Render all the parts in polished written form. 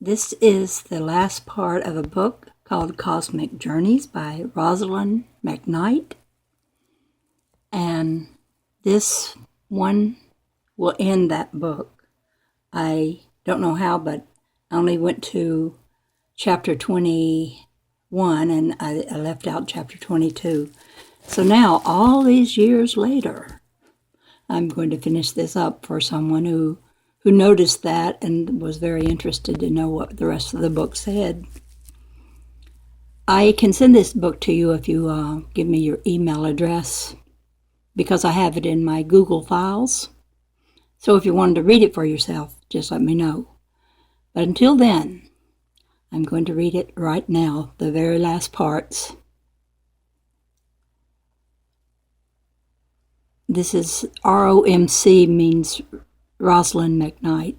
This is the last part of a book called Cosmic Journeys by Rosalind McKnight. And this one will end that book. I don't know how, but I only went to chapter 21 and I left out chapter 22. So now, all these years later, I'm going to finish this up for someone who noticed that and was very interested to know what the rest of the book said. I can send this book to you if you give me your email address, because I have it in my Google files. So if you wanted to read it for yourself, just let me know. But until then, I'm going to read it right now, the very last parts. This is ROMC, means Rosalind McKnight.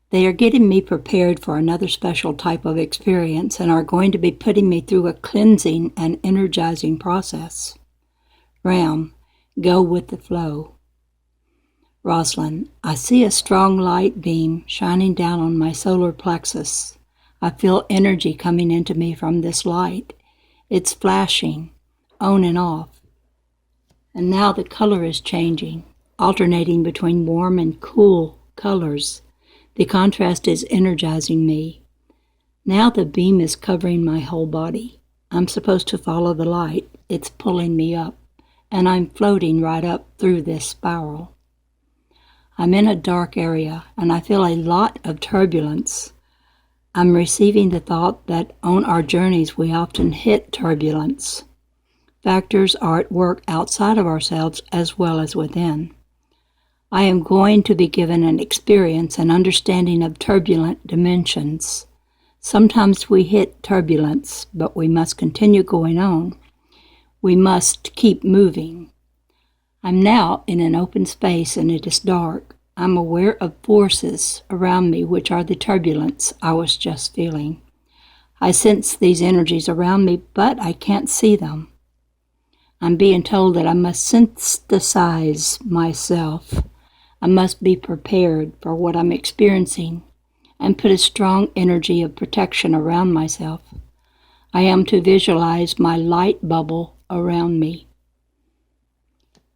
They are getting me prepared for another special type of experience and are going to be putting me through a cleansing and energizing process. Ram, go with the flow. Rosalind, I see a strong light beam shining down on my solar plexus. I feel energy coming into me from this light. It's flashing, on and off. And now the color is changing, alternating between warm and cool colors. The contrast is energizing me. Now the beam is covering my whole body. I'm supposed to follow the light. It's pulling me up, and I'm floating right up through this spiral. I'm in a dark area, and I feel a lot of turbulence. I'm receiving the thought that on our journeys we often hit turbulence. Factors are at work outside of ourselves as well as within. I am going to be given an experience and understanding of turbulent dimensions. Sometimes we hit turbulence, but we must continue going on. We must keep moving. I'm now in an open space and it is dark. I'm aware of forces around me which are the turbulence I was just feeling. I sense these energies around me, but I can't see them. I'm being told that I must synthesize myself. I must be prepared for what I'm experiencing and put a strong energy of protection around myself. I am to visualize my light bubble around me.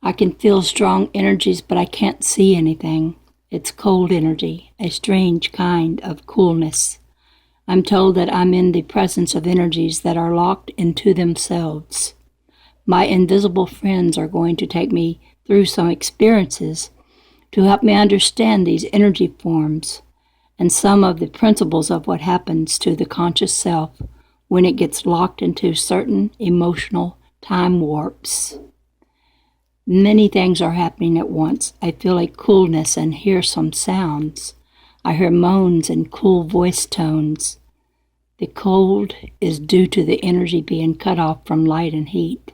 I can feel strong energies, but I can't see anything. It's cold energy, a strange kind of coolness. I'm told that I'm in the presence of energies that are locked into themselves. My invisible friends are going to take me through some experiences to help me understand these energy forms and some of the principles of what happens to the conscious self when it gets locked into certain emotional time warps. Many things are happening at once. I feel a coolness and hear some sounds. I hear moans and cool voice tones. The cold is due to the energy being cut off from light and heat.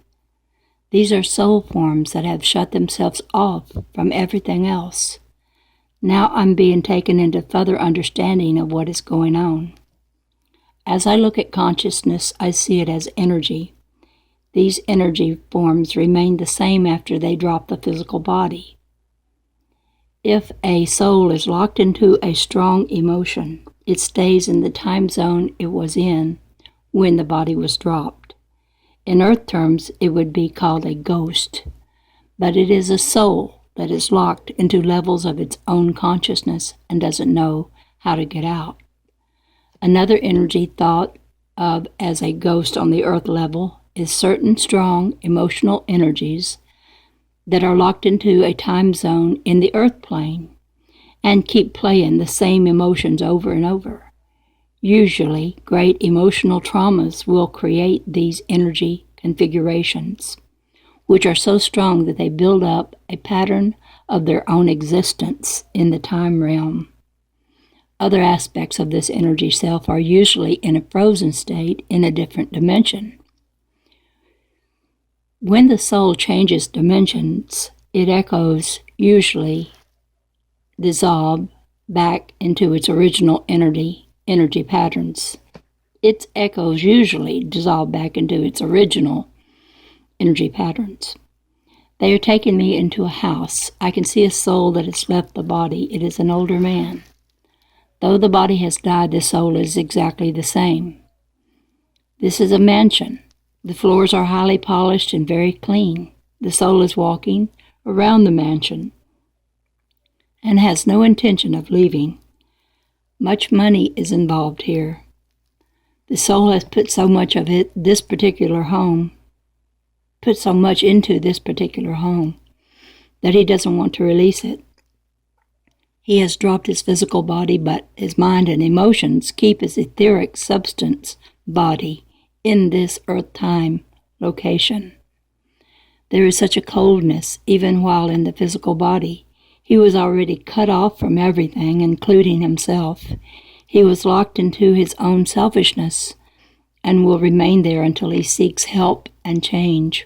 These are soul forms that have shut themselves off from everything else. Now I'm being taken into further understanding of what is going on. As I look at consciousness, I see it as energy. These energy forms remain the same after they drop the physical body. If a soul is locked into a strong emotion, it stays in the time zone it was in when the body was dropped. In earth terms, it would be called a ghost, but it is a soul that is locked into levels of its own consciousness and doesn't know how to get out. Another energy thought of as a ghost on the earth level is certain strong emotional energies that are locked into a time zone in the earth plane and keep playing the same emotions over and over. Usually, great emotional traumas will create these energy configurations, which are so strong that they build up a pattern of their own existence in the time realm. Other aspects of this energy self are usually in a frozen state in a different dimension. When the soul changes dimensions, it echoes usually dissolve back into its original energy patterns. Its echoes usually dissolve back into its original energy patterns. They are taking me into a house. I can see a soul that has left the body. It is an older man. Though the body has died, the soul is exactly the same. This is a mansion. The floors are highly polished and very clean. The soul is walking around the mansion and has no intention of leaving. Much money is involved here. The soul has put so much of it, this particular home, put so much into this particular home that he doesn't want to release it. He has dropped his physical body, but his mind and emotions keep his etheric substance body in this earth-time location. There is such a coldness even while in the physical body. He was already cut off from everything, including himself. He was locked into his own selfishness and will remain there until he seeks help and change,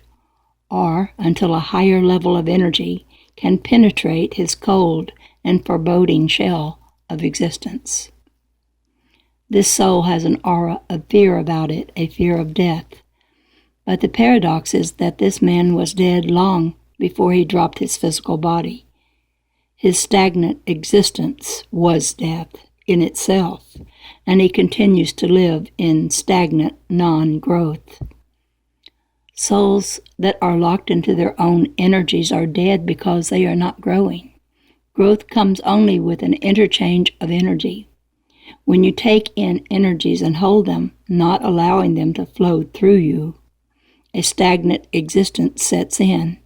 or until a higher level of energy can penetrate his cold and foreboding shell of existence. This soul has an aura of fear about it, a fear of death. But the paradox is that this man was dead long before he dropped his physical body. His stagnant existence was death in itself, and he continues to live in stagnant non-growth. Souls that are locked into their own energies are dead because they are not growing. Growth comes only with an interchange of energy. When you take in energies and hold them, not allowing them to flow through you, a stagnant existence sets in.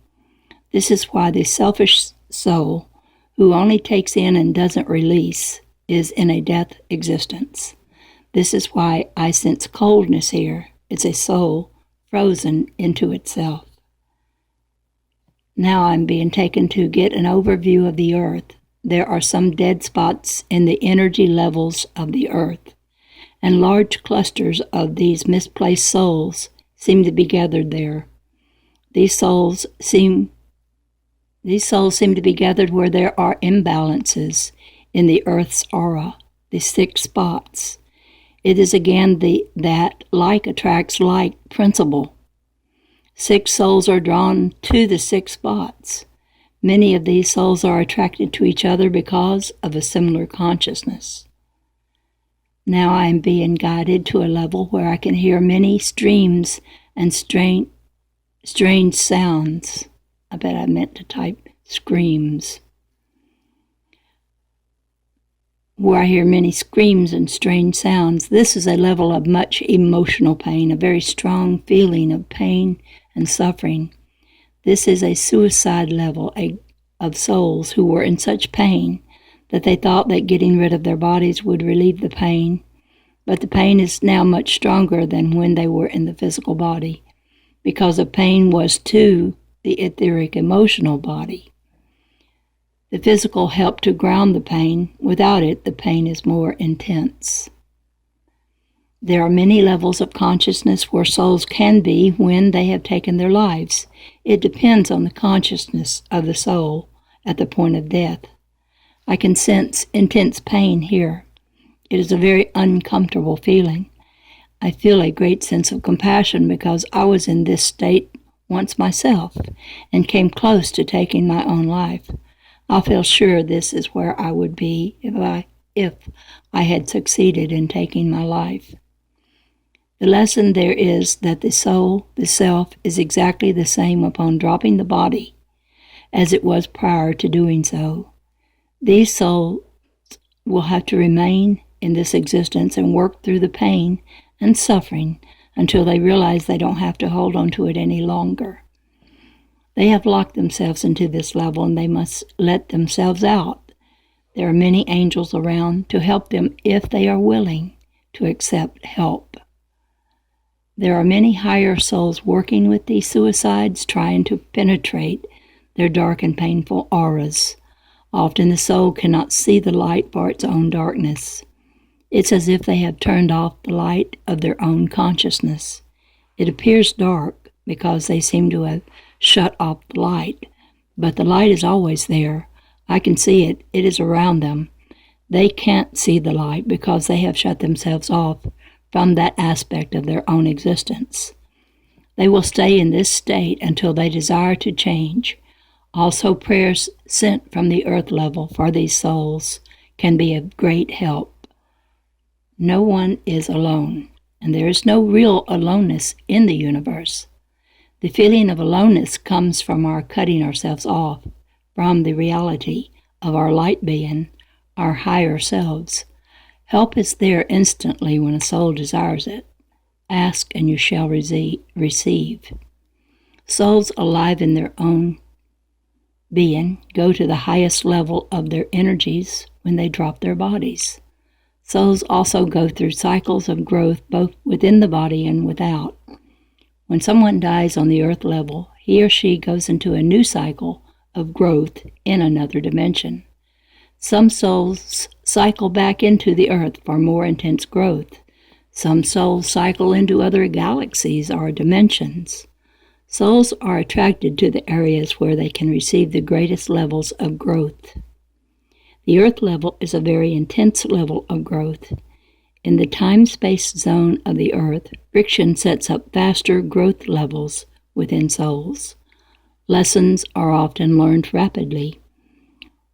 This is why the selfish soul, who only takes in and doesn't release, is in a death existence. This is why I sense coldness here. It's a soul frozen into itself. Now I'm being taken to get an overview of the earth. There are some dead spots in the energy levels of the earth, and large clusters of these misplaced souls seem to be gathered there. These souls seem to be gathered where there are imbalances in the earth's aura, the 6 spots. It is again that like attracts like principle. 6 souls are drawn to the 6 spots. Many of these souls are attracted to each other because of a similar consciousness. Now I am being guided to a level where I can hear many streams and strange sounds. I bet I meant to type screams. Where I hear many screams and strange sounds. This is a level of much emotional pain, a very strong feeling of pain and suffering. This is a suicide level of souls who were in such pain that they thought that getting rid of their bodies would relieve the pain, but the pain is now much stronger than when they were in the physical body, because the pain was to the etheric emotional body. The physical helped to ground the pain. Without it, the pain is more intense. There are many levels of consciousness where souls can be when they have taken their lives. It depends on the consciousness of the soul at the point of death. I can sense intense pain here. It is a very uncomfortable feeling. I feel a great sense of compassion because I was in this state once myself and came close to taking my own life. I feel sure this is where I would be if I had succeeded in taking my life. The lesson there is that the soul, the self, is exactly the same upon dropping the body as it was prior to doing so. These souls will have to remain in this existence and work through the pain and suffering until they realize they don't have to hold on to it any longer. They have locked themselves into this level and they must let themselves out. There are many angels around to help them if they are willing to accept help. There are many higher souls working with these suicides, trying to penetrate their dark and painful auras. Often the soul cannot see the light for its own darkness. It's as if they have turned off the light of their own consciousness. It appears dark because they seem to have shut off the light, but the light is always there. I can see it. It is around them. They can't see the light because they have shut themselves off from that aspect of their own existence. They will stay in this state until they desire to change. Also, prayers sent from the earth level for these souls can be of great help. no one is alone, and there is no real aloneness in the universe. The feeling of aloneness comes from our cutting ourselves off from the reality of our light being, our higher selves. Help is there instantly when a soul desires it. Ask and you shall receive. Souls alive in their own being go to the highest level of their energies when they drop their bodies. Souls also go through cycles of growth both within the body and without. When someone dies on the earth level, he or she goes into a new cycle of growth in another dimension. Some souls cycle back into the earth for more intense growth. Some souls cycle into other galaxies or dimensions. Souls are attracted to the areas where they can receive the greatest levels of growth. The earth level is a very intense level of growth. In the time-space zone of the earth, friction sets up faster growth levels within souls. Lessons are often learned rapidly.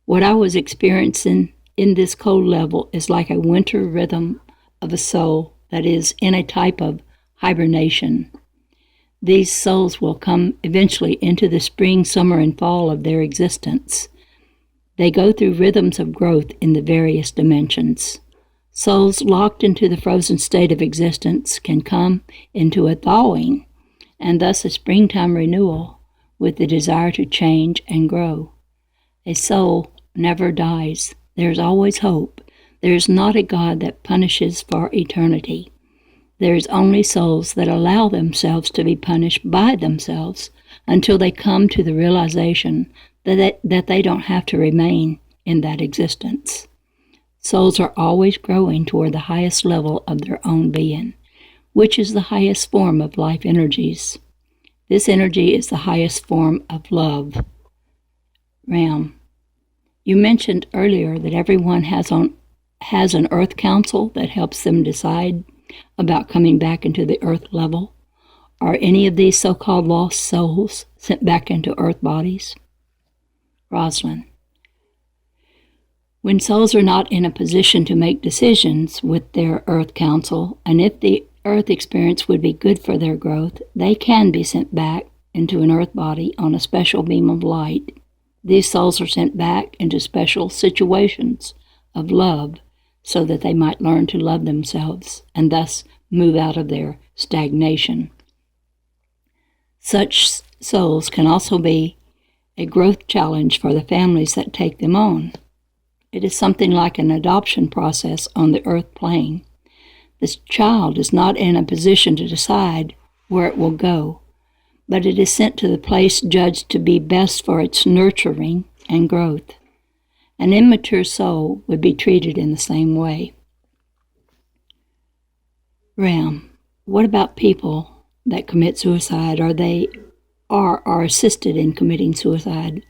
What I was experiencing in this cold level is like a winter rhythm of a soul that is in a type of hibernation. These souls will come eventually into the spring, summer, and fall of their existence. They go through rhythms of growth in the various dimensions. Souls locked into the frozen state of existence can come into a thawing, and thus a springtime renewal with the desire to change and grow. A soul never dies. There is always hope. There is not a God that punishes for eternity. There is only souls that allow themselves to be punished by themselves until they come to the realization that they don't have to remain in that existence. Souls are always growing toward the highest level of their own being, which is the highest form of life energies. This energy is the highest form of love. Ram, you mentioned earlier that everyone has an earth council that helps them decide about coming back into the earth level. Are any of these so-called lost souls sent back into earth bodies? Rosalind, when souls are not in a position to make decisions with their earth council, and if the earth experience would be good for their growth, they can be sent back into an earth body on a special beam of light. These souls are sent back into special situations of love so that they might learn to love themselves and thus move out of their stagnation. Such souls can also be a growth challenge for the families that take them on. It is something like an adoption process on the earth plane. This child is not in a position to decide where it will go, but it is sent to the place judged to be best for its nurturing and growth. An immature soul would be treated in the same way. Ram, what about people that commit suicide, or they are assisted in committing suicide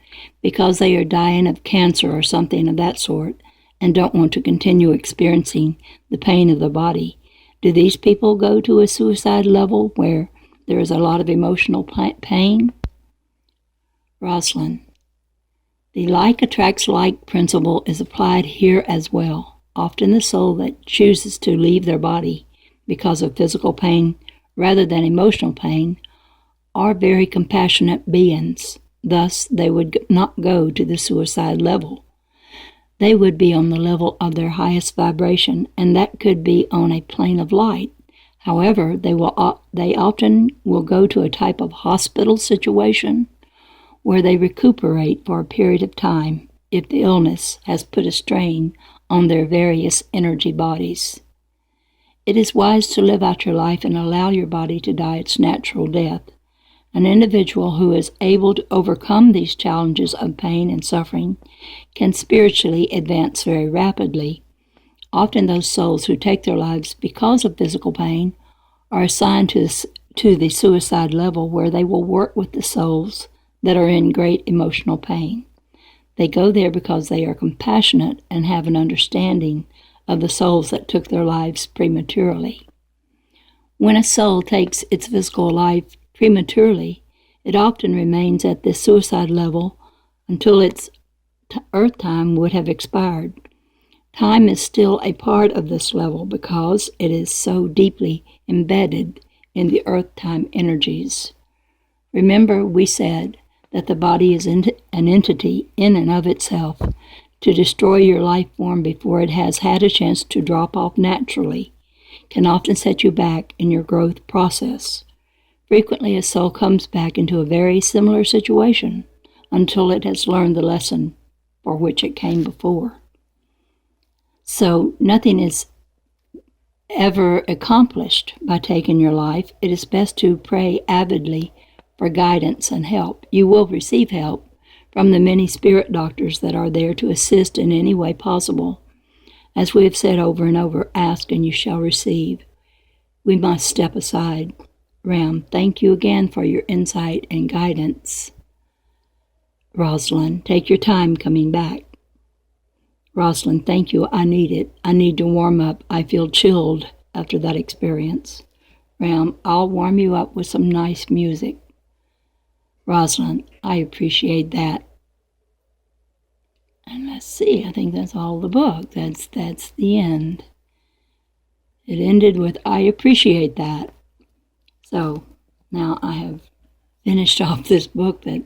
because they are dying of cancer or something of that sort and don't want to continue experiencing the pain of the body? Do these people go to a suicide level where there is a lot of emotional pain? Rosalind, the like attracts like principle is applied here as well. Often the soul that chooses to leave their body because of physical pain rather than emotional pain are very compassionate beings. Thus, they would not go to the suicide level. They would be on the level of their highest vibration, and that could be on a plane of light. However, they often will go to a type of hospital situation where they recuperate for a period of time if the illness has put a strain on their various energy bodies. It is wise to live out your life and allow your body to die its natural death. An individual who is able to overcome these challenges of pain and suffering can spiritually advance very rapidly. Often those souls who take their lives because of physical pain are assigned to the suicide level where they will work with the souls that are in great emotional pain. They go there because they are compassionate and have an understanding of the souls that took their lives prematurely. When a soul takes its physical life prematurely, it often remains at this suicide level until its earth time would have expired. Time is still a part of this level because it is so deeply embedded in the earth-time energies. Remember, we said that the body is an entity in and of itself. To destroy your life form before it has had a chance to drop off naturally can often set you back in your growth process. Frequently, a soul comes back into a very similar situation until it has learned the lesson for which it came before. So nothing is ever accomplished by taking your life. It is best to pray avidly for guidance and help. You will receive help from the many spirit doctors that are there to assist in any way possible. As we have said over and over, ask and you shall receive. We must step aside. Ram, thank you again for your insight and guidance. Rosalind, take your time coming back. Rosalind, thank you. I need it. I need to warm up. I feel chilled after that experience. Ram, I'll warm you up with some nice music. Rosalind, I appreciate that. And let's see, I think that's all the book. That's the end. It ended with, I appreciate that. So now I have finished off this book that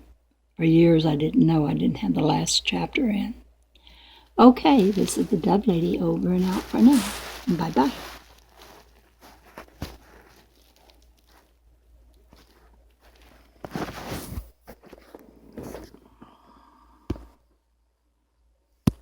for years I didn't know I didn't have the last chapter in. Okay, this is the Dove Lady over and out for now. Bye-bye.